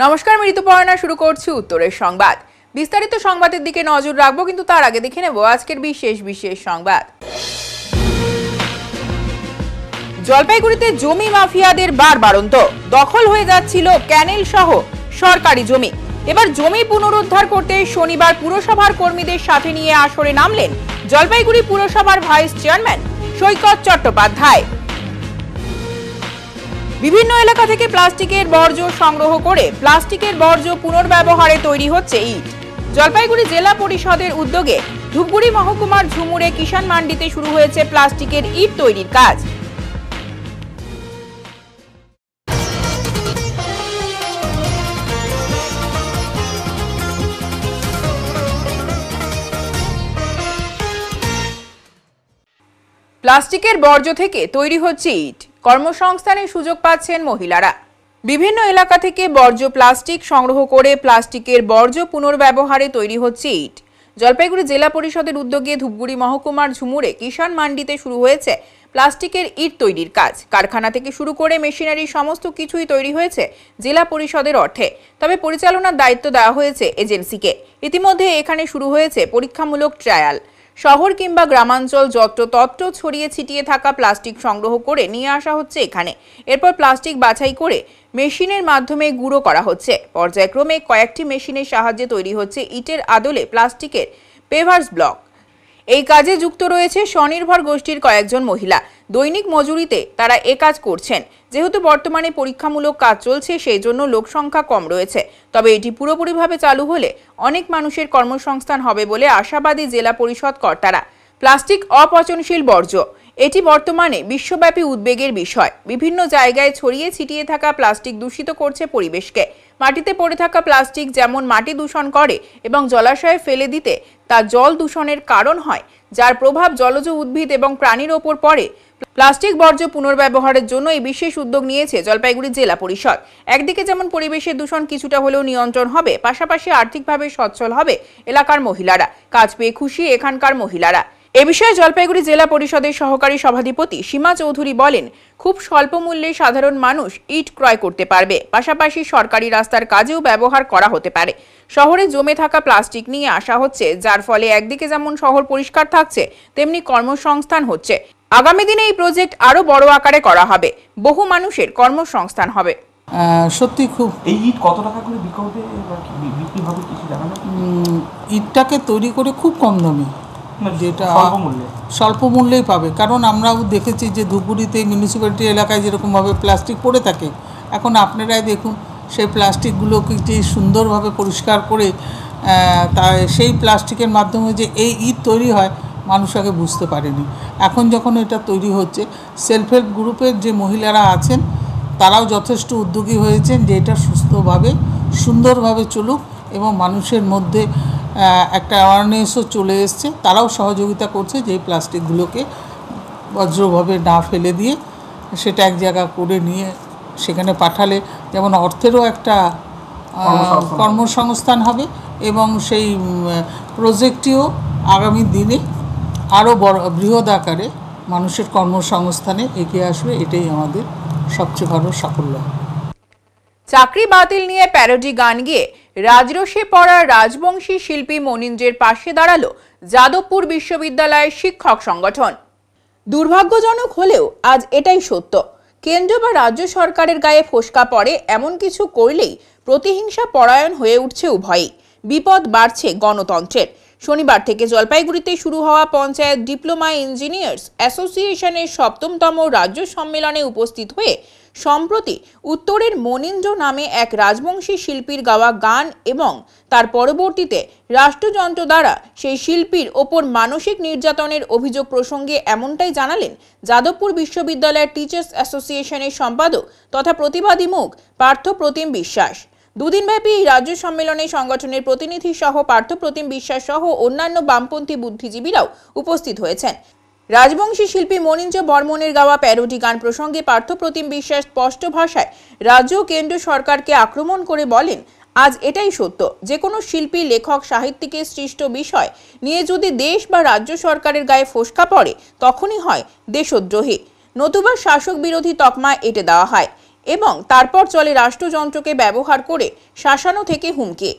নমস্কার, আমি ঋতুপর্ণা শুরু করছি উত্তরের সংবাদ। বিস্তারিত সংবাদের দিকে নজর রাখবো, কিন্তু তার আগে দেখে নেব আজকের বিশেষ সংবাদ। জলপাইগুড়িতে জমি মাফিয়াদের বারবারন্ত, দখল হয়ে যাচ্ছিল ক্যানেল সহ সরকারি জমি। এবার জমি পুনরুদ্ধার করতে শনিবার পুরসভার কর্মীদের সাথে নিয়ে আসরে নামলেন জলপাইগুড়ি পুরসভার ভাইস চেয়ারম্যান সৈকত চট্টোপাধ্যায়। বিভিন্ন এলাকা থেকে প্লাস্টিকের বর্জ্য সংগ্রহ করে প্লাস্টিকের বর্জ্য পুনর্ব্যবহারে তৈরি হচ্ছে ইট। জলপাইগুড়ি জেলা পরিষদের উদ্যোগে ধূপগুড়ি মহকুমার ঝুমুরে কিষাণ মান্ডিতে শুরু হয়েছে প্লাস্টিকের ইট তৈরির কাজ। প্লাস্টিকের বর্জ্য থেকে তৈরি হচ্ছে ইট, কর্মসংস্থানের সুযোগ পাচ্ছেন মহিলারা। বিভিন্ন এলাকা থেকে বর্জ্য প্লাস্টিক সংগ্রহ করে প্লাস্টিকের বর্জ্য পুনর্ব্যবহারে তৈরি হচ্ছে ইট। জলপাইগুড়ি জেলা পরিষদের উদ্যোগে ধূপগুড়ি মহকুমার ঝুমুরে কিষাণ মান্ডিতে শুরু হয়েছে প্লাস্টিকের ইট তৈরির কাজ। কারখানা থেকে শুরু করে মেশিনারি সমস্ত কিছুই তৈরি হয়েছে জেলা পরিষদের অর্থে, তবে পরিচালনার দায়িত্ব দেওয়া হয়েছে এজেন্সিকে। ইতিমধ্যে এখানে শুরু হয়েছে পরীক্ষামূলক ট্রায়াল। শহর কিংবা গ্রামাঞ্চল যত্রতত্র ছড়িয়ে ছিটিয়ে থাকা প্লাস্টিক সংগ্রহ করে নিয়ে আসা হচ্ছে এখানে। এরপর প্লাস্টিক বাছাই করে মেশিনের মাধ্যমে গুঁড়ো করা হচ্ছে। পর্যায়ক্রমে কয়েকটি মেশিনের সাহায্যে তৈরি হচ্ছে ইটের আদলে প্লাস্টিকের পেভার্স ব্লক। এই কাজে যুক্ত রয়েছে স্বনির্ভর গোষ্ঠীর কয়েকজন মহিলা। দৈনিক মজুরিতে তারা এ কাজ করছেন। যেহেতু বর্তমানে পরীক্ষামূলক কাজ চলছে, সেই জন্য লোক সংখ্যা কম রয়েছে, তবে এটি পুরোপুরিভাবে চালু হলে অনেক মানুষের কর্মসংস্থান হবে বলে আশাবাদী জেলা পরিষদ কর্তারা। প্লাস্টিক অপচনশীল বর্জ্য, এটি বর্তমানে বিশ্বব্যাপী উদ্বেগের বিষয়। বিভিন্ন জায়গায় ছড়িয়ে ছিটিয়ে থাকা প্লাস্টিক দূষিত করছে পরিবেশকে। মাটিতে পড়ে থাকা প্লাস্টিক যেমন মাটি দূষণ করে এবং জলাশয়ে ফেলে দিতে তা জল দূষণের কারণ হয়, যার প্রভাব জলজ উদ্ভিদ এবং প্রাণীর ওপর পড়ে। প্লাস্টিক বর্জ্য পুনর্ব্যবহারের জন্য এই বিশেষ উদ্যোগ নিয়েছে জলপাইগুড়ি জেলা পরিষদ। একদিকে যেমন পরিবেশের দূষণ কিছুটা হলেও নিয়ন্ত্রণ হবে, পাশাপাশি আর্থিকভাবে সচ্ছল হবে এলাকার মহিলারা। কাজ পেয়ে খুশি এখানকার মহিলারা। এ বিষয়ে জলপাইগুড়ি জেলা পরিষদের সহকারী সভাধিপতি সীমা চৌধুরী বলেন, খুব স্বল্প মূল্যে সাধারণ মানুষ ইট ক্রয় করতে পারবে, পাশাপাশি সরকারি রাস্তার কাজেও ব্যবহার করা হতে পারে। শহরে জমে থাকা প্লাস্টিক নিয়ে আসা হচ্ছে, যার ফলে একদিকে যেমন শহর পরিষ্কার থাকছে, তেমনি কর্মসংস্থান হচ্ছে। আগামী দিনে এই প্রজেক্ট আরো বড় আকারে করা হবে, বহু মানুষের কর্মসংস্থান হবে। সত্যি খুব। এই ইট কত টাকা করে বিক্রি হবে কিছু জানানো? ইটটাকে তৈরি করে খুব কম দামে, যেটা স্বল্প মূল্যেই পাবে। কারণ আমরাও দেখেছি যে ধূপগুড়িতে মিউনিসিপ্যালিটি এলাকায় যেরকমভাবে প্লাস্টিক পড়ে থাকে, এখন আপনারাই দেখুন সেই প্লাস্টিকগুলোকে যে সুন্দরভাবে পরিষ্কার করে সেই প্লাস্টিকের মাধ্যমে যে এই ইট তৈরি হয়, মানুষ আগে বুঝতে পারেনি। এখন যখন এটা তৈরি হচ্ছে, সেলফ হেল্প গ্রুপের যে মহিলারা আছেন তারাও যথেষ্ট উদ্যোগী হয়েছেন যে এটা সুস্থভাবে সুন্দরভাবে চলুক এবং মানুষের মধ্যে একটা অ্যাওয়ারনেসও চলে এসছে। তারাও সহযোগিতা করছে যে এই প্লাস্টিকগুলোকে বজ্রভাবে না ফেলে দিয়ে সেটা এক জায়গা করে নিয়ে সেখানে পাঠালে যেমন অর্থেরও একটা কর্মসংস্থান হবে এবং সেই প্রজেক্টটিও আগামী দিনে আরও বৃহৎ আকারে মানুষের কর্মসংস্থানে এগিয়ে আসবে। এটাই আমাদের সবচেয়ে বড় সাফল্য। চাকরি বাতিল নিয়ে প্যারোডি গান গিয়ে রাজরোষে পড়া রাজবংশী শিল্পী মনিন্দ্রের পাশে দাঁড়ালো যাদবপুর বিশ্ববিদ্যালয়ের শিক্ষক সংগঠন। দুর্ভাগ্যজনক হলেও আজ এটাই সত্য, কেন্দ্র বা রাজ্য সরকারের গায়ে ফোসকা পড়ে এমন কিছু করলেই প্রতিহিংসা পরায়ণ হয়ে উঠছে উভয়ই। বিপদ বাড়ছে গণতন্ত্রের। শনিবার থেকে জলপাইগুড়িতে শুরু হওয়া পঞ্চায়েত ডিপ্লোমা ইঞ্জিনিয়ার্স অ্যাসোসিয়েশনের ৭ম রাজ্য সম্মেলনে উপস্থিত হয়ে সম্প্রতি উত্তরের মনিন্দ্র নামে এক রাজবংশী শিল্পীর গাওয়া গান এবং তার পরবর্তীতে রাষ্ট্রযন্ত্র দ্বারা সেই শিল্পীর ওপর মানসিক নির্যাতনের অভিযোগ প্রসঙ্গে এমনটাই জানালেন যাদবপুর বিশ্ববিদ্যালয়ের টিচার্স অ্যাসোসিয়েশনের সম্পাদক তথা প্রতিবাদী মুখ পার্থপ্রতিম বিশ্বাস। দুদিনব্যাপী এই রাজ্য সম্মেলনে সংগঠনের প্রতিনিধি সহ পার্থপ্রতিম বিশ্বাস সহ অন্যান্য বামপন্থী বুদ্ধিজীবীরাও উপস্থিত হয়েছেন। রাজবংশী শিল্পী মনিন্দ্র বর্মনের গাওয়া প্যারোডি গান প্রসঙ্গে পার্থপ্রতিম বিশ্বাস স্পষ্ট ভাষায় রাজ্য ও কেন্দ্র সরকারকে আক্রমণ করে বলেন, আজ এটাই সত্য, যে কোনো শিল্পী, লেখক, সাহিত্যিকের সৃষ্ট বিষয় নিয়ে যদি দেশ বা রাজ্য সরকারের গায়ে ফোসকা পড়ে তখনই হয় দেশদ্রোহী, নতুবা শাসক বিরোধী তকমা এঁটে দেওয়া হয়। এবং তারপর চলে রাষ্ট্রযন্ত্রকে ব্যবহার করে শাসানো থেকে হুমকি।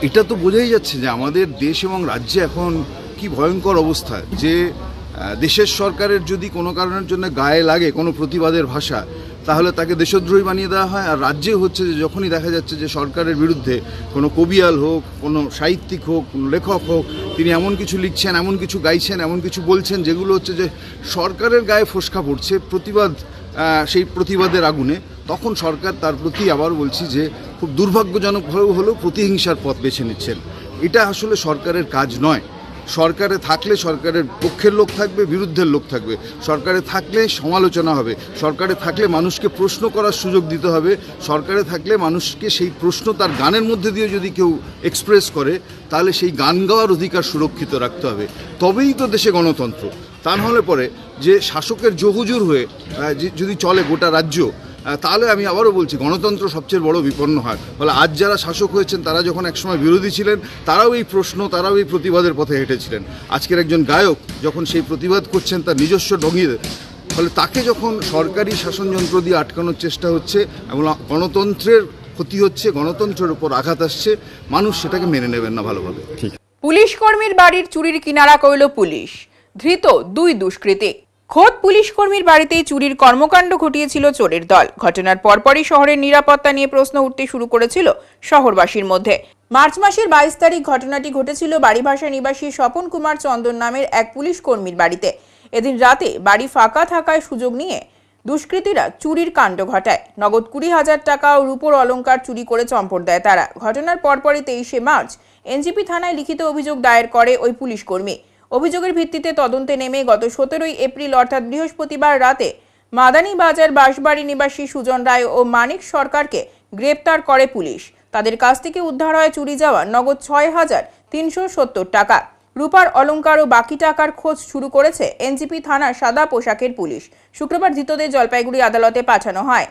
এটা তো বোঝাই যাচ্ছে যে আমাদের দেশ এবং রাজ্যে এখন কি ভয়ঙ্কর অবস্থা, যে দেশের সরকারের যদি কোনো কারণের জন্য গায়ে লাগে কোনো প্রতিবাদের ভাষা, তাহলে তাকে দেশদ্রোহী বানিয়ে দেওয়া হয়। আর রাজ্যে হচ্ছে যে যখনই দেখা যাচ্ছে যে সরকারের বিরুদ্ধে কোনো কবিয়াল হোক, কোনো সাহিত্যিক হোক, কোনো লেখক হোক, তিনি এমন কিছু লিখছেন, এমন কিছু গাইছেন, এমন কিছু বলছেন যেগুলো হচ্ছে যে সরকারের গায়ে ফোসকা পড়ছে, প্রতিবাদ সেই প্রতিবাদের আগুনে, তখন সরকার তার প্রতি আবার বলছি যে খুব দুর্ভাগ্যজনকভাবেও হলেও প্রতিহিংসার পথ বেছে নিচ্ছেন। এটা আসলে সরকারের কাজ নয়। সরকারে থাকলে সরকারের পক্ষের লোক থাকবে, বিরুদ্ধের লোক থাকবে। সরকারে থাকলে সমালোচনা হবে, সরকারে থাকলে মানুষকে প্রশ্ন করার সুযোগ দিতে হবে, সরকারে থাকলে মানুষকে সেই প্রশ্ন তার গানের মধ্যে দিয়ে যদি কেউ এক্সপ্রেস করে, তাহলে সেই গান গাওয়ার অধিকার সুরক্ষিত রাখতে হবে। তবেই তো দেশে গণতন্ত্র। তা নাহলে পরে যে শাসকের জহুজুর হয়ে যদি চলে গোটা রাজ্য, তাহলে আমি আবারও বলছি গণতন্ত্র সবচেয়ে বড় বিপন্ন হয়। ফলে আজ যারা শাসক হয়েছেন তারা যখন একসময় বিরোধী ছিলেন, তারাও এই প্রশ্ন, তারাও এই প্রতিবাদের পথে হেঁটেছিলেন। আজকের একজন গায়ক যখন সেই প্রতিবাদ করছেন তার নিজস্ব ঢঙে, ফলে তাকে যখন সরকারি শাসনযন্ত্র দিয়ে আটকানোর চেষ্টা হচ্ছে এবং গণতন্ত্রের ক্ষতি হচ্ছে, গণতন্ত্রের উপর আঘাত আসছে, মানুষ সেটাকে মেনে নেবেন না ভালোভাবে। পুলিশ কর্মীর বাড়ির চুরির কিনারা করল পুলিশ, ধৃত 2 দুষ্কৃতী। খোদ পুলিশ কর্মীর বাড়িতেই চুরির কর্মকাণ্ড ঘটিয়েছিল চোরের দল। ঘটনার পরপরই শহরের নিরাপত্তা নিয়ে প্রশ্ন উঠতে শুরু করেছিল শহরবাসীর মধ্যে। মার্চ মাসের 22 তারিখ ঘটনাটি ঘটেছিল বাড়িভাষা নিবাসী স্বপন কুমার চন্দন নামের এক পুলিশ কর্মীর বাড়িতে। এদিন রাতে বাড়ি ফাঁকা থাকায় সুযোগ নিয়ে দুষ্কৃতীরা চুরির কাণ্ড ঘটায়। নগদ 20,000 টাকা ও রূপোর অলংকার চুরি করে চম্পট দেয় তারা। ঘটনার পরপরই 23শে মার্চ এনজিপি থানায় লিখিত অভিযোগ দায়ের করে ওই পুলিশ কর্মী। অভিযোগের ভিত্তিতে তদন্তে নেমে গত 17 এপ্রিল অর্থাৎ বৃহস্পতিবার রাতে মাদানী বাজার বাঁশবাড়ি নিবাসী সুজন রায় ও মানিক সরকারকে গ্রেপ্তার করে পুলিশ। তাদের কাছ থেকে উদ্ধার হয় চুরি যাওয়া নগদ 6,370 টাকা, রূপার অলংকার ও বাকি টাকার খোঁজ শুরু করেছে এনজিপি থানার সাদা পোশাকের পুলিশ। শুক্রবার ধৃতদের জলপাইগুড়ি আদালতে পাঠানো হয়।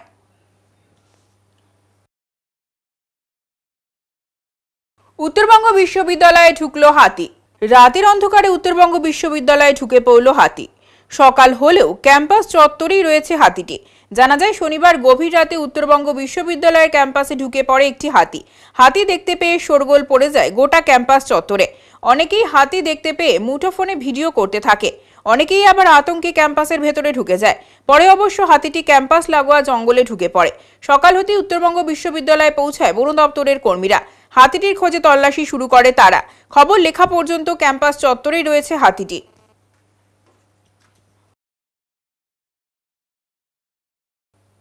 উত্তরবঙ্গ বিশ্ববিদ্যালয়ে ঢুকলো হাতি। রাতের অন্ধকারে উত্তরবঙ্গ বিশ্ববিদ্যালয়ে ঢুকে পড়ল হাতি। সকাল হলেও ক্যাম্পাস চত্বরেই রয়েছে হাতিটি। জানা যায় শনিবার গভীর রাতে উত্তরবঙ্গ বিশ্ববিদ্যালয়ের ক্যাম্পাসে ঢুকে পড়ে একটি হাতি। হাতি দেখতে পেয়ে শোরগোল পড়ে যায় গোটা ক্যাম্পাস চত্বরে। অনেকেই হাতি দেখতে পেয়ে মুঠোফোনে ভিডিও করতে থাকে, অনেকেই আবার আতঙ্কে ক্যাম্পাসের ভেতরে ঢুকে যায়। পরে অবশ্য হাতিটি ক্যাম্পাস লাগোয়া জঙ্গলে ঢুকে পড়ে। সকাল হতেই উত্তরবঙ্গ বিশ্ববিদ্যালয়ে পৌঁছায় বন দপ্তরের কর্মীরা। হাতিটির খোঁজে তল্লাশি শুরু করে তারা। খবর লেখা পর্যন্ত ক্যাম্পাস চত্বরেই রয়েছে হাতিটি।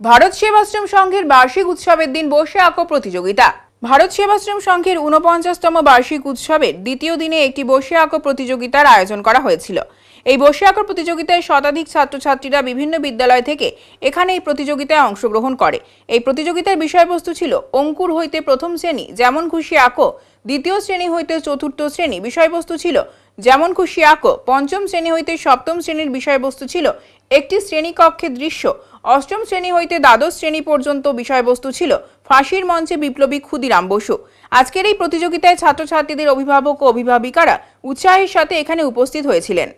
ভারত সেবাশ্রম সংঘের বার্ষিক উৎসবের দিন বসে আঁকো প্রতিযোগিতা। ভারত সেবাশ্রম সংঘের 49তম বার্ষিক উৎসবের দ্বিতীয় দিনে একটি বসে আঁকো প্রতিযোগিতার আয়োজন করা হয়েছিল। এই বসে আঁকো প্রতিযোগিতায় শতাধিক ছাত্রছাত্রীরা বিভিন্ন বিদ্যালয় থেকে এখানে এই প্রতিযোগিতায় অংশগ্রহণ করে। এই প্রতিযোগিতার বিষয়বস্তু ছিল অঙ্কুর হইতে প্রথম শ্রেণী যেমন খুশি আঁকো, দ্বিতীয় শ্রেণী হইতে চতুর্থ শ্রেণী বিষয়বস্তু ছিল যেমন খুশি আঁকো, পঞ্চম শ্রেণী হইতে সপ্তম শ্রেণীর বিষয়বস্তু ছিল একটি শ্রেণীকক্ষের দৃশ্য, অষ্টম শ্রেণী হইতে দ্বাদশ শ্রেণী পর্যন্ত বিষয়বস্তু ছিল ফাঁসির মঞ্চে বিপ্লবী ক্ষুদিরাম বসু। আজকের এই প্রতিযোগিতায় ছাত্রছাত্রীদের অভিভাবক ও অভিভাবিকারা উৎসাহের সাথে এখানে উপস্থিত হয়েছিলেন।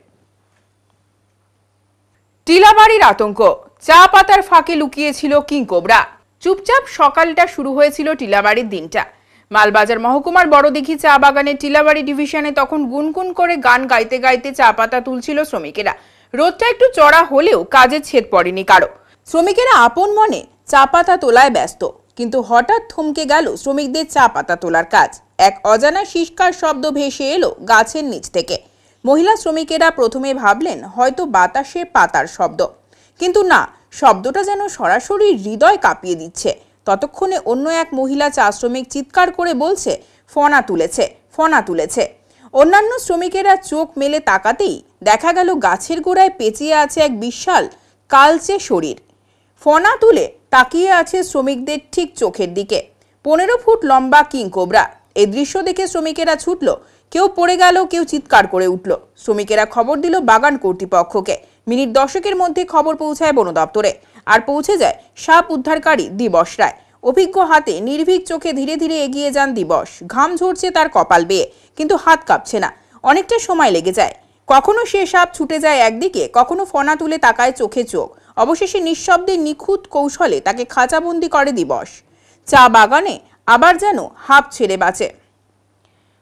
টিলাবাড়ির আতঙ্ক, চা পাতার ফাঁকে লুকিয়েছিল কিংকোবরা। চুপচাপ সকালটা শুরু হয়েছিল টিলাবাড়ির দিনটা। মালবাজার মহকুমার বড়দিঘি চা বাগানের টিলাবাড়ি ডিভিশনে তখন গুনগুন করে গান গাইতে গাইতে চা পাতা তুলছিল শ্রমিকেরা। রোদটা একটু চড়া হলেও কাজের ছেদ পড়েনি কারো। শ্রমিকেরা আপন মনে চা পাতা তোলায় ব্যস্ত, কিন্তু হঠাৎ থমকে গেল শ্রমিকদের চা পাতা তোলার কাজ। এক অজানা শিষ্কার শব্দ ভেসে এলো গাছের নিচ থেকে। মহিলা শ্রমিকেরা প্রথমে ভাবলেন হয়তো বাতাসে পাতার শব্দ, কিন্তু না, শব্দটা যেন সরাসরি হৃদয় কাঁপিয়ে দিচ্ছে। ততক্ষণে অন্য এক মহিলা চা শ্রমিক চিৎকার করে বলছে ফনা তুলেছে, ফনা তুলেছে। অন্যান্য শ্রমিকেরা চোখ মেলে তাকাতেই দেখা গেল গাছের গোড়ায় পেঁচিয়ে আছে এক বিশাল কালচে শরীর। ফনা তুলে তাকিয়ে আছে শ্রমিকদের ঠিক চোখের দিকে। 15 ফুট লম্বা কিংকোবরা। এই দৃশ্য দেখে শ্রমিকেরা ছুটল, কেউ পড়ে গেল, কেউ চিৎকার করে উঠল। শ্রমিকেরা খবর দিল বাগান কর্তৃপক্ষকে। মিনিট 10-এর মধ্যে খবর পৌঁছায় বন দপ্তরে, আর পৌঁছে যায় সাপ উদ্ধারকারী দিবস রায়। অভিজ্ঞ হাতে নির্ভীক চোখে ধীরে ধীরে এগিয়ে যান দিবস। ঘাম ঝরছে তার কপাল বেয়ে, কিন্তু হাত কাঁপছে না। অনেকটা সময় লেগে যায়। কখনো সে সাপ ছুটে যায় একদিকে, কখনো ফনা তুলে তাকায় চোখে চোখ। অবশেষে নিঃশব্দে নিখুঁত কৌশলে তাকে খাঁচাবন্দি করে দিবস। চা বাগানে আবার যেন হাঁপ ছেড়ে বাঁচে।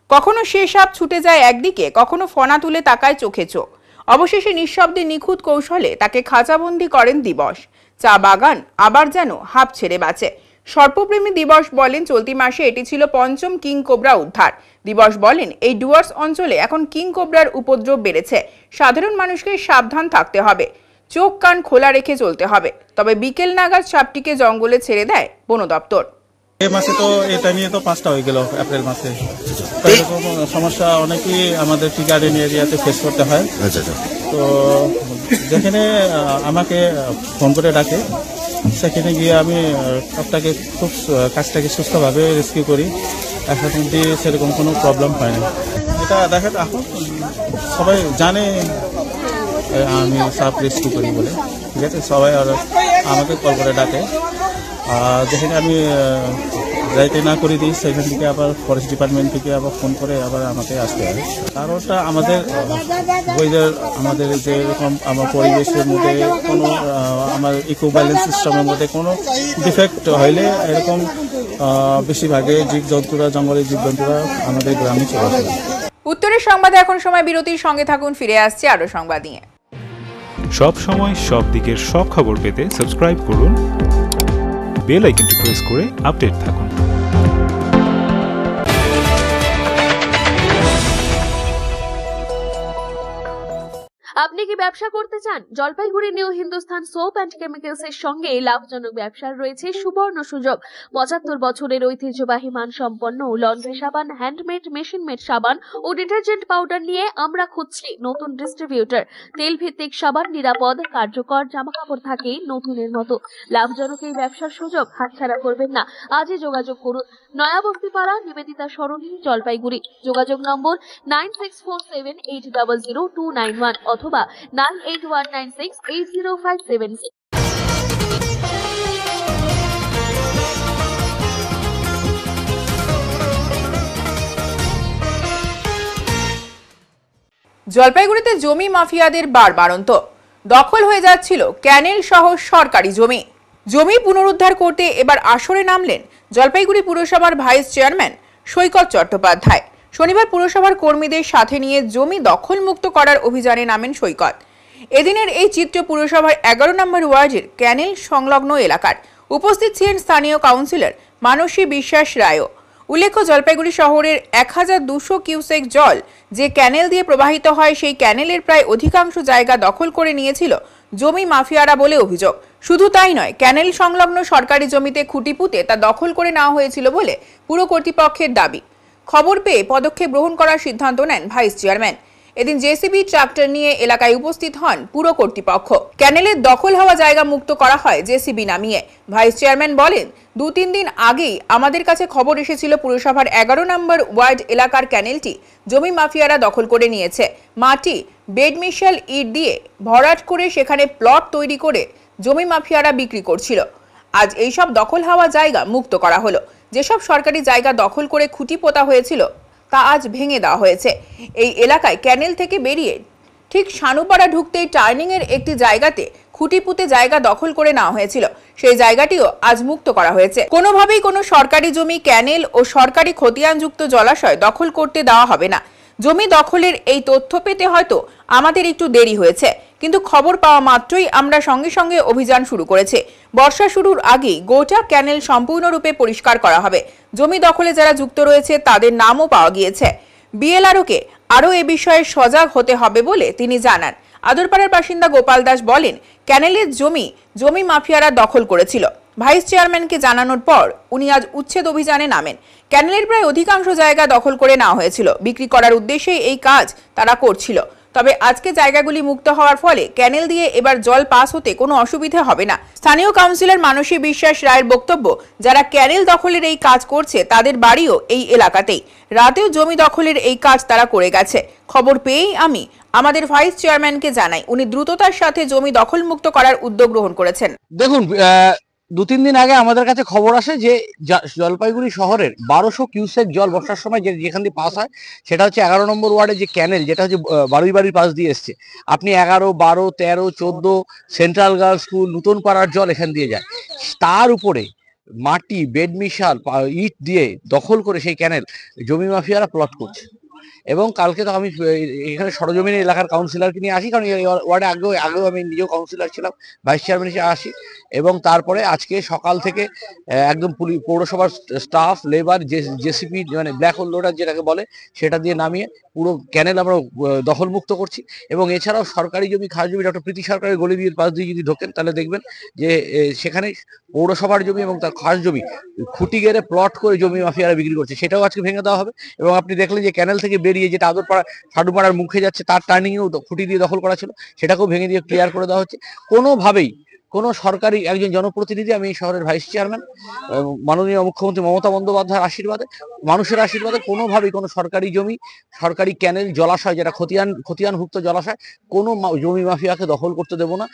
কখনো সে সাপ ছুটে যায় একদিকে, কখনো ফনা তুলে তাকায় চোখে চোখ। অবশেষে নিঃশব্দে নিখুঁত কৌশলে তাকে খাঁচাবন্দি করেন দিবস। চা বাগান আবার যেন হাঁপ ছেড়ে বাঁচে। সর্পপ্রেমী দিবস বলেন, চলতি মাসে এটি ছিল পঞ্চম কিং কোবরা উদ্ধার। দিবস বলেন, এই ডুয়ার্স অঞ্চলে এখন কিং কোবরার উপদ্রব বেড়েছে। সাধারণ মানুষকে সাবধান থাকতে হবে, চোখ কান খোলা রেখে চলতে হবে। তবে বিকেল নাগাদ সাপটিকে জঙ্গলে ছেড়ে দেয় বন দপ্তর। এই মাসে তো এটা নিয়ে তো 5টা হয়ে গেল, এপ্রিল মাসে। এরকম সমস্যা অনেকেই আমাদের টি গার্ডেন এরিয়াতে ফেস করতে হয়। তো যেখানে আমাকে ফোন করে ডাকে সেখানে গিয়ে আমি সবটাকে খুব কাজটাকে সুস্থভাবে রেস্কিউ করি। এখন অব্দি সেরকম কোনো প্রবলেম হয় না। এটা দেখেন এখন সবাই জানে আমি সাপ রেস্কিউ করি বলে, ঠিক আছে। সবাই আর আমাকে কল করে ডাকে। যেখানে আমি যাইতে না করে দিই সেখান থেকে আবার ফরেস্ট ডিপার্টমেন্ট থেকে আবার ফোন করে আবার আমাকে আসতে হয়। কারণটা আমাদের ওয়েদার, আমাদের যেরকম আমার পরিবেশের মধ্যে কোনো আমার ইকো ব্যালেন্স সিস্টেমের মধ্যে কোনো ডিফেক্ট হইলে এরকম বেশিরভাগে জীবজন্তুরা, জঙ্গলের জীবজন্তুরা আমাদের গ্রামে চলে আসে। উত্তরের সংবাদে এখন সময় বিরতির, সঙ্গে থাকুন, ফিরে আসছে আরো সংবাদ নিয়ে। সব সময় সব দিকের সব খবর পেতে সাবস্ক্রাইব করুন, বেল আইকনটি প্রেস করে আপডেট থাকুন। আপনি কি ব্যবসা করতে চান? Jalpaiguri new Hindustan soap and chemicals এর সঙ্গে লাভজনক ব্যবসার রয়েছে সুবর্ণ সুযোগ। 75 বছরের ঐতিহ্যবাহী মানসম্পন্ন লন্ড্রি সাবান, হ্যান্ডমেড, মেশিন মেড সাবান ও ডিটারজেন্ট পাউডার নিয়ে আমরা খুঁজছি নতুন ডিস্ট্রিবিউটর। তেল ভিত্তিক সাবান, নিরাপদ, কার্যকর, জামাকাপড় থাকে নতুনের মতো। লাভজনক এই ব্যবসার সুযোগ হাতছাড়া করবেন না। আজই যোগাযোগ করুন। নয়াবস্তিপাড়া, নিবেদিতা সরণি, জলপাইগুড়ি। যোগাযোগ নম্বর 9647800291 অথবা 9819680576। জলপাইগুড়িতে জমি মাফিয়াদের বাড়ন্ত। দখল হয়ে যাচ্ছিল ক্যানেল সহ সরকারি জমি। জমি পুনরুদ্ধার করতে এবার আসরে নামলেন জলপাইগুড়ি পুরসভার ভাইস চেয়ারম্যান সৈকত চট্টোপাধ্যায়। শনিবার পুরসভার কর্মীদের সাথে নিয়ে জমি দখলমুক্ত করার অভিযানে নামেন সৈকত। এদিনের এই চিত্র পুরসভার 11 নম্বর ওয়ার্ডের ক্যানেল সংলগ্ন এলাকার। উপস্থিত ছিলেন স্থানীয় কাউন্সিলর মানসী বিশ্বাস রায়ও। উল্লেখ্য, জলপাইগুড়ি শহরের 1200 কিউসেক জল যে ক্যানেল দিয়ে প্রবাহিত হয়, সেই ক্যানেলের প্রায় অধিকাংশ জায়গা দখল করে নিয়েছিল জমি মাফিয়ারা বলে অভিযোগ। শুধু তাই নয়, ক্যানেল সংলগ্ন সরকারি জমিতে খুঁটি পুঁতে তা দখল করে নেওয়া হয়েছিল বলে পুর কর্তৃপক্ষের দাবি। খবর পেয়ে পদক্ষেপ গ্রহণ করার সিদ্ধান্ত নেন ভাইস চেয়ারম্যান। এদিন জেসিবি ট্রাক্টর নিয়ে এলাকায় উপস্থিত হন পুর কর্তৃপক্ষ। ক্যানেলের দখল হওয়া জায়গা মুক্ত করা হয় জেসিবি নামিয়ে। ভাইস চেয়ারম্যান বলেন, 2-3 দিন আগেই আমাদের কাছে খবর এসেছিল পুরসভার 11 নম্বর ওয়ার্ড এলাকার ক্যানেলটি জমি মাফিয়ারা দখল করে নিয়েছে। মাটি, বেড মিশাল ইট দিয়ে ভরাট করে সেখানে প্লট তৈরি করে জমি মাফিয়ারা বিক্রি করছিল। আজ এইসব দখল হওয়া জায়গা মুক্ত করা হলো। যেসব সরকারি জায়গা দখল করে খুঁটি পোতা হয়েছিল তা আজ ভেঙে দেওয়া হয়েছে। এই এলাকায় ক্যানেল থেকে বেরিয়ে ঠিক শানুপাড়া ঢুকতেই টার্নিং এর একটি জায়গাতে খুঁটি পুঁতে জায়গা দখল করে নেওয়া হয়েছিল। সেই জায়গাটিও আজ মুক্ত করা হয়েছে। কোনোভাবেই কোনো সরকারি জমি, ক্যানেল ও সরকারি খতিয়ানযুক্ত জলাশয় দখল করতে দেওয়া হবে না। জমি দখলের এই তথ্য পেতে হয়তো আমাদের একটু দেরি হয়েছে, কিন্তু খবর পাওয়া মাত্রই আমরা সঙ্গে সঙ্গে অভিযান শুরু করেছে। বর্ষা শুরুর আগেই গোটা ক্যানেল সম্পূর্ণরূপে পরিষ্কার করা হবে। জমি দখলে যারা যুক্ত রয়েছে তাদের নামও পাওয়া গিয়েছে। বিএলআরওকে আরও এ বিষয়ে সজাগ হতে হবে বলে তিনি জানান। আদরপাড়ার বাসিন্দা গোপাল দাস বলেন, ক্যানেলের জমি মাফিয়ারা দখল করেছিল। ভাইস চেয়ারম্যানকে জানানোর পর উনি আজ উচ্ছেদ অভিযানে নামেন। ক্যানেলের প্রায় অধিকাংশ জায়গা দখল করে নেওয়া হয়েছিল। বিক্রি করার উদ্দেশ্যে এই কাজ তারা করছিল। তবে আজকে জায়গাগুলি মুক্ত হওয়ার ফলে ক্যানেল দিয়ে এবার জল পাস হতে কোনো অসুবিধা হবে না। স্থানীয় কাউন্সিলর মানসী বিশ্বাস রায়ের বক্তব্য, যারা ক্যানেল দখলের এই কাজ করছে তাদের বাড়িও এই এলাকাতেই। রাতেও জমি দখলের এই কাজ তারা করে গেছে। খবর পেয়েই আমি আমাদের ভাইস চেয়ারম্যানকে জানাই। উনি দ্রুততার সাথে জমি দখলমুক্ত করার উদ্যোগ গ্রহণ করেছেন। দেখুন, 2-3 দিন আগে আমাদের কাছে খবর আসে যে জলপাইগুড়ি শহরের 1200 কিউসেক জল বর্ষার সময় যেখান দিয়ে পাস হয়, সেটা হচ্ছে 11 নম্বর ওয়ার্ডে যে ক্যানেল, যেটা হচ্ছে বাড়ির পাশ দিয়ে এসছে। আপনি 11, 12, 13, 14 সেন্ট্রাল গার্লস স্কুল, নতুন পাড়ার জল এখান দিয়ে যায়। তার উপরে মাটি, বেড মিশাল, ইট দিয়ে দখল করে সেই ক্যানেল জমি মাফিয়ারা প্লট করছে। এবং কালকে তো আমি এখানে সরজমিন এলাকার কাউন্সিলরকে নিয়ে আসি, কারণ এই ওয়ার্ডে আগেও আমি নিজেও কাউন্সিলর ছিলাম, ভাইস চেয়ারম্যান হিসেবে আসি। এবং তারপরে আজকে সকাল থেকে একদম পৌরসভার স্টাফ, লেবার, জেসিপি মানে ব্ল্যাক হোল লোডার যেটাকে বলে, সেটা দিয়ে নামিয়ে পুরো ক্যানেল আমরা দখলমুক্ত করছি। এবং এছাড়াও সরকারি জমি, খাস জমি, ডক্টর প্রীতি সরকারের গলিবির পাশ দিয়ে যদি ঢোকেন তাহলে দেখবেন যে সেখানে পৌরসভার জমি এবং তার খাস জমি খুঁটি গেড়ে প্লট করে জমি মাফিয়ারা বিক্রি করছে, সেটাও আজকে ভেঙে দেওয়া হবে। এবং আপনি দেখলেন যে ক্যানেল থেকে বেরিয়ে যেটা আদরপাড়া সাডুপাড়ার মুখে যাচ্ছে, তার টার্নিংয়েও খুঁটি দিয়ে দখল করা ছিল, সেটাকেও ভেঙে দিয়ে ক্লিয়ার করে দেওয়া হচ্ছে। কোনোভাবেই কোনো সরকারি একজন জনপ্রতিনিধি, আমি এই শহরের ভাইস চেয়ারম্যান, মাননীয় মুখ্যমন্ত্রী মমতা বন্দ্যোপাধ্যায়ের আশীর্বাদে, মানুষের আশীর্বাদে কোনোভাবেই কোনো সরকারি জমি, সরকারি ক্যানেল, জলাশয়, যেটা খতিয়ানভুক্ত জলাশয়, কোনো জমি মাফিয়াকে দখল করতে দেবো না।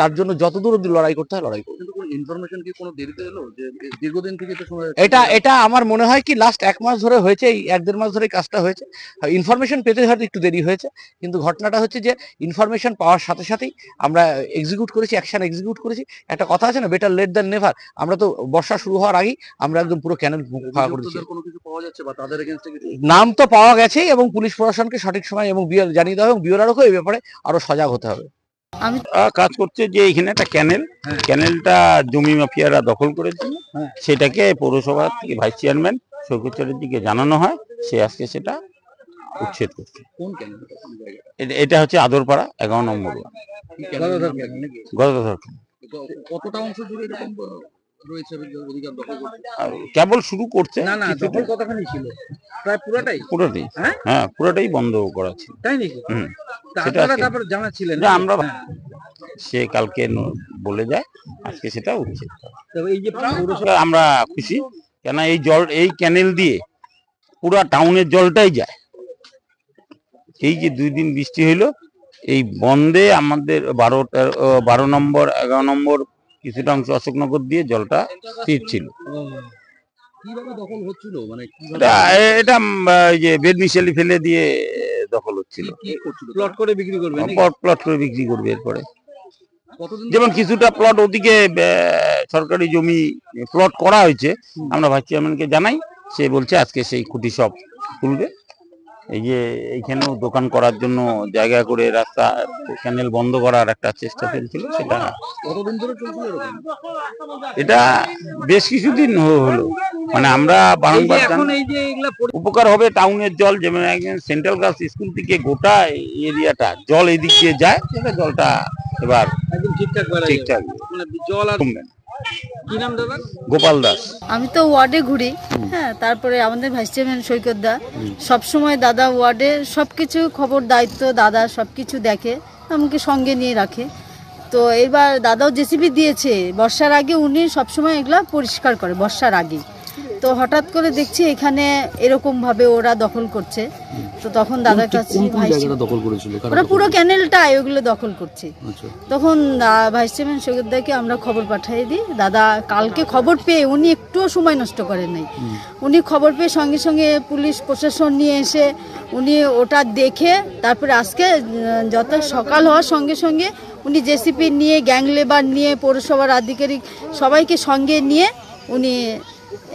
তার জন্য যতদূর অব্দি লড়াই করতে হয় লড়াই করবো। ইনফরমেশন কি কোনো দেরিতে এলো যে দীর্ঘদিন থেকে এটা আমার মনে হয় কি লাস্ট 1 মাস ধরে হয়েছে, এই 1-1.5 মাস ধরে কাজটা হয়েছে। ইনফরমেশন পেতে হয়তো একটু দেরি হয়েছে, কিন্তু ঘটনাটা হচ্ছে যে ইনফরমেশন পাওয়ার সাথে সাথেই আমরা এক্সিকিউট করেছি, অ্যাকশন এক্সিকিউট করেছি। একটা কথা আছে না, বেটার লেট দ্যান নেভার। আমরা তো বর্ষা শুরু হওয়ার আগেই আমরা একদম পুরো ক্যানেল ফাঁকা করেছি। কোনো কিছু পাওয়া যাচ্ছে বা তাদের এগেইনস্টে কিছু নাম তো পাওয়া গেছেই, এবং পুলিশ প্রশাসনকে সঠিক সময় এবং জানিয়ে দেওয়া হবে, এবং বিওরারও এই ব্যাপারে আরো সজাগ হতে হবে। আমি কাজ করছে যে এখানে একটা ক্যানেলটা জমি মাফিয়ারা দখল করেছে, সেটাকে পৌরসভা থেকে ভাইস চেয়ারম্যান সৈকত চ্যাটার্জিকে জানানো হয়, সে আজকে সেটা উচ্ছেদ করছে। কোন ক্যানেল? এটা হচ্ছে আদরপাড়া 11 নম্বর গদাধর। কতটা অংশ জুড়ে এরকম রয়েছে অধিকার দখল করছে? কেবল শুরু করছে, দখল কতখানি ছিল? প্রায় পুরোটাই হ্যাঁ পুরোটাই বন্ধ করা ছিল। তাই নাকি? তারপর জানাচ্ছিলেন যে আমরা সে কালকে বলে যায়, আজকে সেটা উচিত। এই যে আমরা খুশি, কেন এই ক্যানেল দিয়ে পুরো টাউনের জলটাই যায়। এই যে 2 দিন বৃষ্টি হইলো, এই বন্ধে আমাদের 12 নম্বর 11 নম্বর কিছুটা অংশ অশোকনগর দিয়ে জলটা স্থির ছিল। কিভাবে দখল হচ্ছিল? মানে এটা যে বেড মিশালি ফেলে দিয়ে দখল হচ্ছিল। প্লট করে বিক্রি করবে? প্লট করে বিক্রি করবে। এরপরে যেমন কিছুটা প্লট ওদিকে সরকারি জমি প্লট করা হয়েছে, আমরা ভাইস চেয়ারম্যানকে জানাই, সে বলছে আজকে সেই খুঁটি সব খুলবে। এই যে এইখানেও দোকান করার জন্য জায়গা করে রাস্তা ক্যানেল বন্ধ করার একটা চেষ্টা চলছিল, সেটা কতদিন ধরে চলছিল এরকম? এটা বেশ কিছুদিন হলো। মানে আমরা বারংবার উপকার হবে টাউনের জল, যেমন একজন সেন্ট্রাল গার্লস স্কুল থেকে গোটা এরিয়াটা জল এদিক দিয়ে যায়, জলটা এবার ঠিকঠাক মানে জল আর কমবে। কি নাম দাদা? গোপাল দাস। আমি তো ওয়ার্ডে ঘুরি, হ্যাঁ, তারপরে আমাদের ভাইস চেয়ারম্যান সৈকত দা সবসময় দাদা ওয়ার্ডে সবকিছু খবর দায়িত্ব দাদা সবকিছু দেখে, আমাকে সঙ্গে নিয়ে রাখে। তো এবার দাদাও জেসিবি দিয়েছে বর্ষার আগে, উনি সবসময় এগুলা পরিষ্কার করে বর্ষার আগে। তো হঠাৎ করে দেখছি এখানে এরকম ভাবে ওরা দখল করছে, তো তখন দাদার কাছে দখল করেছিল, ওরা পুরো ক্যানেলটা ওগুলো দখল করছে। তখন ভাইস চেয়ারম্যান সৈকত দাকে আমরা খবর পাঠিয়ে দিই। দাদা কালকে খবর পেয়ে উনি একটুও সময় নষ্ট করেন নাই, উনি খবর পেয়ে সঙ্গে সঙ্গে পুলিশ প্রশাসন নিয়ে এসে উনি ওটা দেখে, তারপরে আজকে যত সকাল হওয়ার সঙ্গে সঙ্গে উনি জেসিপি নিয়ে, গ্যাং লেবার নিয়ে, পৌরসভার আধিকারিক সবাইকে সঙ্গে নিয়ে উনি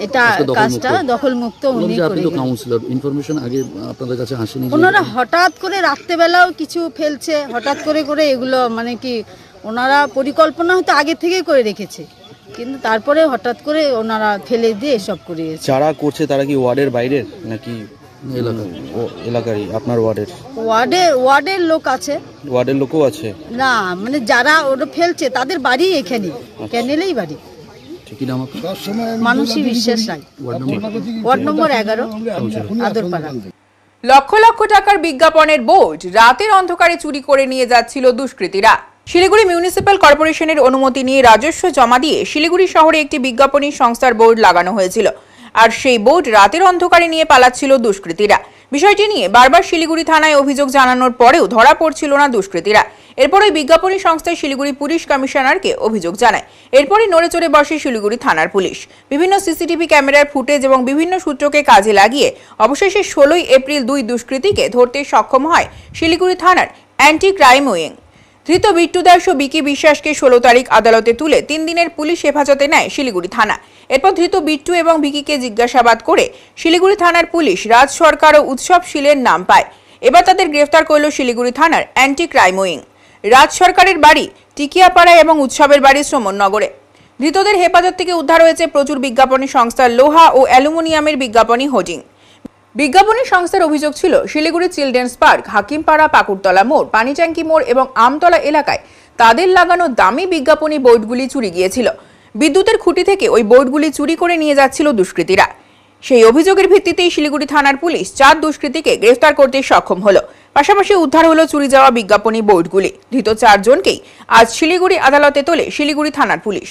এটা কাজটা দখলমুক্ত উনি করে। কাউন্সিলর ইনফরমেশন আগে আপনাদের কাছে আসেনি? ওনারা হঠাৎ করে রাত্রেবেলাও কিছু ফেলছে, হঠাৎ করে এগুলো মানে কি ওনারা পরিকল্পনা হয়তো আগে থেকেই করে রেখেছে, কিন্তু তারপরে হঠাৎ করে ওনারা ফেলে দিয়ে এসব করিয়েছে। যারা করছে তারা কি ওয়ার্ডের বাইরের নাকি এলাকারই? আপনার ওয়ার্ডের লোক আছে? ওয়ার্ডের লোকও আছে না, মানে যারা ওরা ফেলছে তাদের বাড়ি এখানে, ক্যানেলেই বাড়ি। মানসী বিশ্বাস রায়, ওয়ার্ড নম্বর 11, আদরপাড়া। লক্ষ লক্ষ টাকার বিজ্ঞাপনের বোর্ড রাতের অন্ধকারে চুরি করে নিয়ে যাচ্ছিল দুষ্কৃতীরা। শিলিগুড়ি মিউনিসিপ্যাল কর্পোরেশনের অনুমতি নিয়ে রাজস্ব জমা দিয়ে শিলিগুড়ি শহরে একটি বিজ্ঞাপনী সংস্থার বোর্ড লাগানো হয়েছিল, আর সেই বোর্ড রাতের অন্ধকারে নিয়ে পালাচ্ছিল দুষ্কৃতীরা। বিষয়টি নিয়ে বারবার শিলিগুড়ি থানায় অভিযোগ জানানোর পরেও ধরা পড়ছিল না দুষ্কৃতীরা। এরপরই বিজ্ঞাপনী সংস্থায় শিলিগুড়ি পুলিশ কমিশনারকে অভিযোগ জানায়। এরপরই নড়ে চড়ে বসে শিলিগুড়ি থানার পুলিশ। বিভিন্ন সিসিটিভি ক্যামেরার ফুটেজ এবং বিভিন্ন সূত্রকে কাজে লাগিয়ে অবশেষে 16 এপ্রিল 2 দুষ্কৃতীকে ধরতে সক্ষম হয় শিলিগুড়ি থানার অ্যান্টি ক্রাইম উইং। ধৃত বিট্টু দাস ও বিকি বিশ্বাসকে 16 তারিখ আদালতে তুলে 3 দিনের পুলিশ হেফাজতে নেয় শিলিগুড়ি থানা। এরপর ধৃত বিট্টু এবং বিকিকে জিজ্ঞাসাবাদ করে শিলিগুড়ি থানার পুলিশ রাজ সরকার ও উৎসবশীলের নাম পায়। এবার তাদের গ্রেফতার করল শিলিগুড়ি থানার অ্যান্টি ক্রাইম উইং। রাজ সরকারের বাড়ি টিকিয়াপাড়ায় এবং উৎসবের বাড়ি শ্রমণনগরে। ধৃতদের হেফাজত থেকে উদ্ধার হয়েছে প্রচুর বিজ্ঞাপনী সংস্থার লোহা ও অ্যালুমিনিয়ামের বিজ্ঞাপনী হোর্ডিং। বিজ্ঞাপনী সংস্থার অভিযোগ ছিল শিলিগুড়ি চিলড্রেন্স পার্ক, হাকিমপাড়া, পাকুড়তলা মোড়, পানিট্যাঙ্কি মোড় এবং আমতলা এলাকায় তাদের লাগানো দামি বিজ্ঞাপনী বোর্ডগুলি চুরি গিয়েছিল। বিদ্যুতের খুঁটি থেকে ওই বোর্ডগুলি চুরি করে নিয়ে যাচ্ছিল দুষ্কৃতীরা। সেই অভিযোগের ভিত্তিতেই শিলিগুড়ি থানার পুলিশ 4 দুষ্কৃতীকে গ্রেফতার করতে সক্ষম হলো। পাশাপাশি উদ্ধার হলো চুরি যাওয়া বিজ্ঞাপনী বোর্ডগুলি। ধৃত 4 জনকেই আজ শিলিগুড়ি আদালতে তোলে শিলিগুড়ি থানার পুলিশ।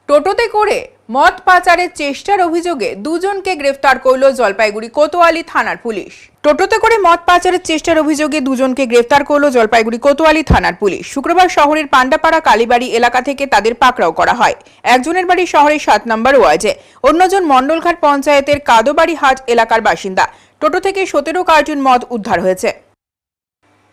টোটোতে করে মদ পাচারের চেষ্টার অভিযোগে 2 জনকে গ্রেফতার করল জলপাইগুড়ি কোতোয়ালি থানার পুলিশ। টোটোতে করে মদ পাচারের চেষ্টার অভিযোগে 2 জনকে গ্রেফতার করল জলপাইগুড়ি কোতোয়ালি থানার পুলিশ। শুক্রবার শহরের পান্ডাপাড়া কালীবাড়ি এলাকা থেকে তাদের পাকড়াও করা হয়। একজনের বাড়ি শহরের 7 নম্বর ওয়ার্ডে, অন্যজন মণ্ডলঘাট পঞ্চায়েতের কাদোবাড়ি হাট এলাকার বাসিন্দা। টোটো থেকে 17 কার্টুন মদ উদ্ধার হয়েছে।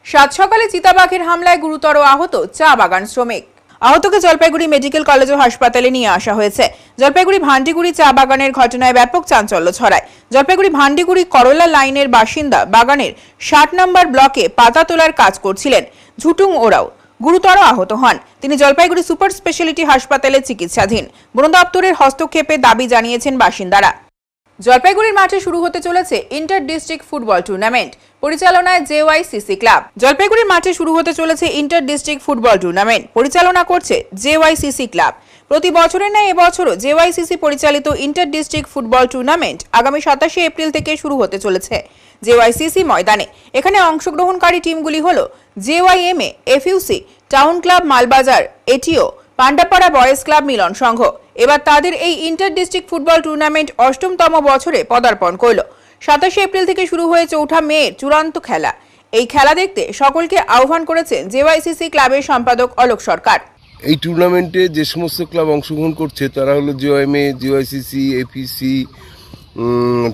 সাত সকালে চিতাবাঘের হামলায় গুরুতর আহত চা বাগান শ্রমিক। আহতকে জলপাইগুড়ি মেডিকেল কলেজ ও হাসপাতালে নিয়ে আসা হয়েছে। জলপাইগুড়ি ভান্ডিগুড়ি চা বাগানের ঘটনায় ব্যাপক চাঞ্চল্য ছড়ায়। জলপাইগুড়ি ভান্ডিগুড়ি করলা লাইনের বাসিন্দা বাগানের 60 নম্বর ব্লকে পাতা তোলার কাজ করছিলেন ঝুটুং ওরাও গুরুতর আহত হন। তিনি জলপাইগুড়ি সুপার স্পেশালিটি হাসপাতালে চিকিৎসাধীন। বন দপ্তরের হস্তক্ষেপে দাবি জানিয়েছেন বাসিন্দারা। জলপাইগুড়ির মাঠে শুরু হতে চলেছে ইন্টার ডিস্ট্রিক্ট ফুটবল টুর্নামেন্ট, পরিচালনায় জেওয়াইসিসি ক্লাব। জলপাইগুড়ির মাঠে শুরু হতে চলেছে ইন্টার ডিস্ট্রিক্ট ফুটবল টুর্নামেন্ট, পরিচালনা করছে জেওয়াইসিসি ক্লাব। প্রতি বছরের ন্যায় এবছরও জেওয়াইসিসি পরিচালিত ইন্টার ডিস্ট্রিক্ট ফুটবল টুর্নামেন্ট আগামী 27 এপ্রিল থেকে শুরু হতে চলেছে জেওয়াইসিসি ময়দানে। এখানে অংশগ্রহণকারী টিমগুলি হলো জেওয়াইএমএ, এফইউসি, টাউন ক্লাব মালবাজার, এটিও, পান্ডাপাড়া বয়েজ ক্লাব, মিলন সংঘ। এবার তাদের এই ইন্টার ডিস্ট্রিক্ট ফুটবল টুর্নামেন্ট 8তম বছরে পদার্পণ করল। 27 এপ্রিল থেকে শুরু হয়ে 4 মের চূড়ান্ত খেলা। এই খেলা দেখতে সকলকে আহ্বান করেছেন জেওয়াইসিসি ক্লাবের সম্পাদক অলোক সরকার। এই টুর্নামেন্টে যে সমস্ত ক্লাব অংশগ্রহণ করছে তারা হলো জেওয়াইএমএ, জেওয়াইসিসি, এফইসি,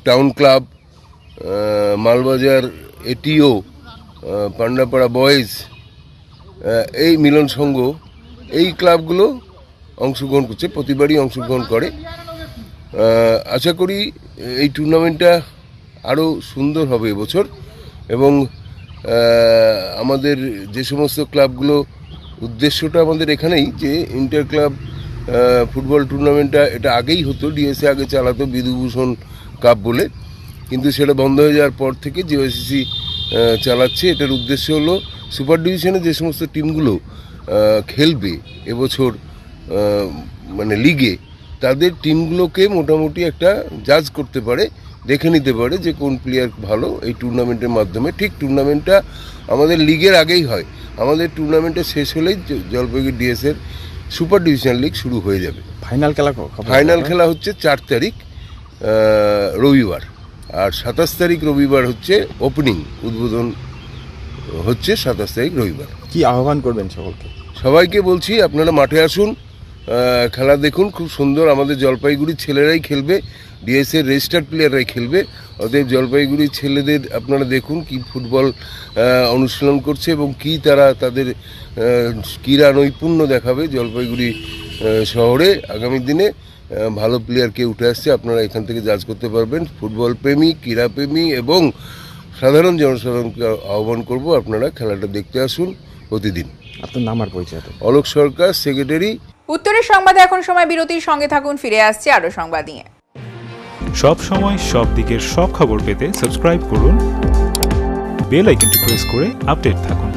টাউন ক্লাব, মালবাজার, এটিও, পান্ডাপাড়া বয়েজ, এই মিলন সংঘ, এই ক্লাবগুলো অংশগ্রহণ করছে, প্রতিবারই অংশগ্রহণ করে। আশা করি এই টুর্নামেন্টটা আরও সুন্দর হবে এবছর এবং আমাদের যে সমস্ত ক্লাবগুলো, উদ্দেশ্যটা আমাদের এখানেই যে ইন্টার ক্লাব ফুটবল টুর্নামেন্টটা এটা আগেই হতো, ডিএসএ আগে চালাতো বিধুভূষণ কাপ বলে, কিন্তু সেটা বন্ধ হয়ে যাওয়ার পর থেকে জেওয়াইসিসি চালাচ্ছে। এটার উদ্দেশ্য হলো সুপার ডিভিশনে যে সমস্ত টিমগুলো খেলবে এবছর মানে লিগে, তাদের টিমগুলোকে মোটামুটি একটা জাজ করতে পারে, দেখে নিতে পারে যে কোন প্লেয়ার ভালো এই টুর্নামেন্টের মাধ্যমে। ঠিক টুর্নামেন্টটা আমাদের লিগের আগেই হয়, আমাদের টুর্নামেন্টটা শেষ হলেই জলপাইগুড়ি ডিএসএর সুপার ডিভিশন লিগ শুরু হয়ে যাবে। ফাইনাল খেলা হচ্ছে 4 তারিখ রবিবার, আর 27 তারিখ রবিবার হচ্ছে ওপেনিং, উদ্বোধন হচ্ছে 27 তারিখ রবিবার। কি আহ্বান করবেন সবাইকে বলছি আপনারা মাঠে আসুন, খেলা দেখুন, খুব সুন্দর। আমাদের জলপাইগুড়ির ছেলেরাই খেলবে, ডিএসএর রেজিস্টার্ড প্লেয়াররাই খেলবে। অতএব জলপাইগুড়ির ছেলেদের আপনারা দেখুন কি ফুটবল অনুশীলন করছে এবং কি তারা তাদের ক্রীড়া নৈপুণ্য দেখাবে জলপাইগুড়ি শহরে। আগামী দিনে ভালো প্লেয়ার কে উঠে আসছে আপনারা এখান থেকে জাজ করতে পারবেন। ফুটবল প্রেমী, ক্রীড়াপ্রেমী এবং সাধারণ জনসাধারণকে আহ্বান করব আপনারা খেলাটা দেখতে আসুন প্রতিদিন। আপনার নাম আর পরিচয়? অলোক সরকার, সেক্রেটারি। উত্তরের সংবাদে এখন সময় বিরতির, সঙ্গে থাকুন, ফিরে আসছে আরো সংবাদ নিয়ে। সব সময় সব দিকের সব খবর পেতে সাবস্ক্রাইব করুন, বেল আইকনটি প্রেস করে আপডেট থাকুন।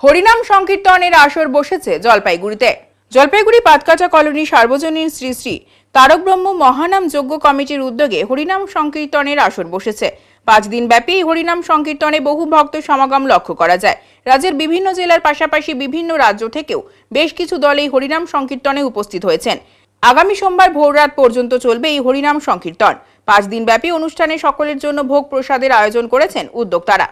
হরিনাম সংকীর্তনের আসর বসেছে জলপাইগুড়িতে। জলপাইগুড়ি পাতকাটা কলোনি সার্বজনীন শ্রী শ্রী তারক ব্রহ্ম মহানাম যজ্ঞ কমিটির উদ্যোগে হরিনাম সংকীর্তনের আসর বসেছে। 5 দিন ব্যাপী হরিনাম সংকীর্তনে বহু ভক্ত সমাগম লক্ষ্য করা যায়। রাজ্যের বিভিন্ন জেলার পাশাপাশি বিভিন্ন রাজ্য থেকেও বেশ কিছু দল এই হরিনাম সংকীর্তনে উপস্থিত হয়েছেন। আগামী সোমবার ভোররাত পর্যন্ত চলবে এই হরিনাম সংকীর্তন। 5 দিন ব্যাপী অনুষ্ঠানে সকলের জন্য ভোগ প্রসাদের আয়োজন করেছেন উদ্যোক্তারা।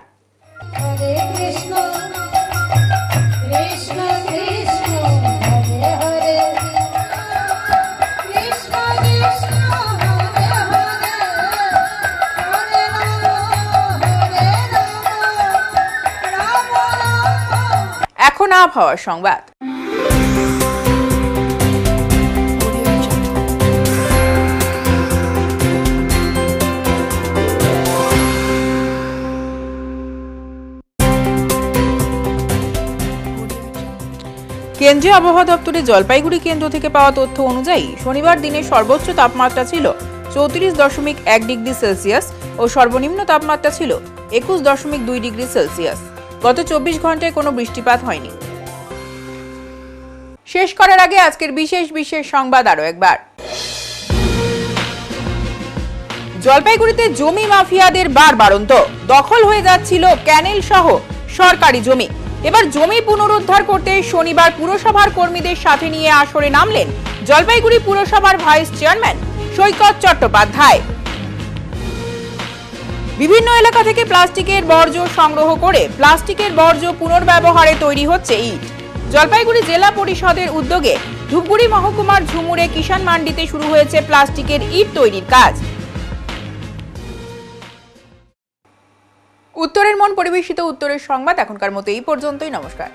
এখন আবহাওয়ার সংবাদ। কেন্দ্রীয় আবহাওয়া দপ্তরের জলপাইগুড়ি কেন্দ্র থেকে পাওয়া তথ্য অনুযায়ী শনিবার দিনে সর্বোচ্চ তাপমাত্রা ছিল 34.1 ডিগ্রি সেলসিয়াস ও সর্বনিম্ন তাপমাত্রা ছিল 21.2 ডিগ্রি সেলসিয়াস। গত 24 ঘন্টায় কোনো বৃষ্টিপাত হয়নি। শেষ করার আগে আজকের বিশেষ সংবাদ আরো একবার। জলপাইগুড়িতে জমি মাফিয়াদের বারবারন্ত, দখল হয়ে যাচ্ছিল ক্যানেল সহ সরকারি জমি। এবার জমি পুনরুদ্ধার করতে শনিবার পুরসভার কর্মীদের সাথে নিয়ে আসরে নামলেন জলপাইগুড়ি পুরসভার ভাইস চেয়ারম্যান সৈকত চট্টোপাধ্যায়। বিভিন্ন এলাকা থেকে প্লাস্টিকের বর্জ্য সংগ্রহ করে প্লাস্টিকের বর্জ্য পুনর্ব্যবহারে তৈরি হচ্ছে ইট। জলপাইগুড়ি জেলা পরিষদের উদ্যোগে ধূপগুড়ি মহকুমার ঝুমুরে কিষাণ মান্ডিতে শুরু হয়েছে প্লাস্টিকের ইট তৈরির কাজ। উত্তরের মন পরিবেশিত উত্তরের সংবাদ এখনকার মতো এই পর্যন্তই। নমস্কার।